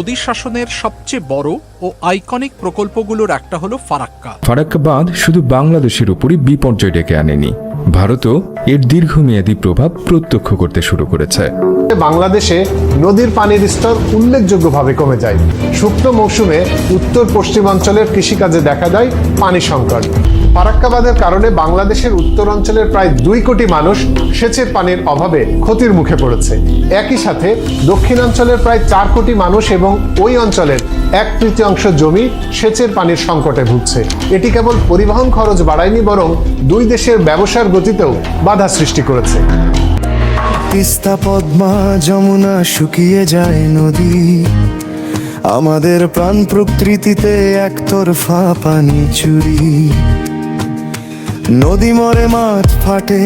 নদী শাসনের সবচেয়ে বড় ও আইকনিক প্রকল্পগুলোর একটা হলো ফারাক্কা। ফারাক্কা বাঁধ শুধু বাংলাদেশের উপরই বিপর্যয় ডেকে আনেনি, ভারতও এর দীর্ঘমেয়াদী প্রভাব প্রত্যক্ষ করতে শুরু করেছে। বাংলাদেশে নদীর পানির স্তর উল্লেখযোগ্যভাবে কমে যায়। শুকনো মৌসুমে উত্তর পশ্চিমাঞ্চলের কৃষিকাজে দেখা দেয় পানি সংকট। ফারাক্কা বাঁধের কারণে বাংলাদেশের উত্তরাঞ্চলের প্রায় 2 কোটি মানুষ সেচের পানির অভাবে ক্ষতির মুখে পড়েছে। একই সাথে দক্ষিণাঞ্চলের প্রায় 4 কোটি মানুষ এবং ওই অঞ্চলের 1/3 জমি সেচের পানির সংকটে ভুগছে। এটি কেবল পরিবহন খরচ বাড়ায়নি, বরং দুই দেশের ব্যবসার গতিতেও বাধা সৃষ্টি করেছে। তিস্তা, পদ্মা, যমুনা শুকিয়ে যায় নদী, আমাদের প্রাণ প্রকৃতিতে একতরফা পানি চুরি। নদী মরে, মাঠ ফাটে,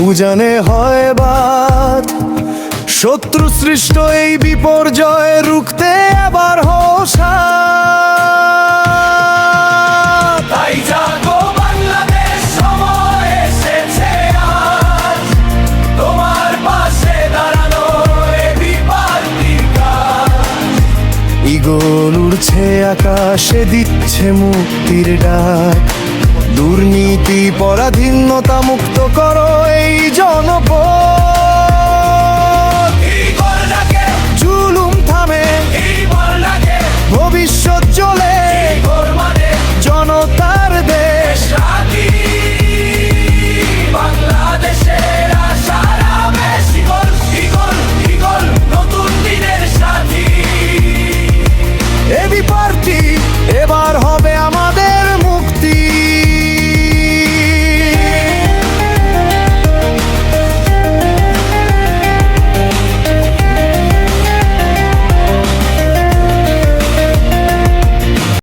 উজানে হয় বাদ, শত্রু সৃষ্ট এই বিপর্যয় রুখতে আবার হোসা। তাই জাগো বাংলাদেশ, সময় এসেছে আজ, তোমার পাশে দাঁড়ানো বিপালতির কাজ। ঈগল উড়ছে আকাশে, দিচ্ছে মুক্তির ডাক, দুর্নীতি পরাধীনতা মুক্ত করো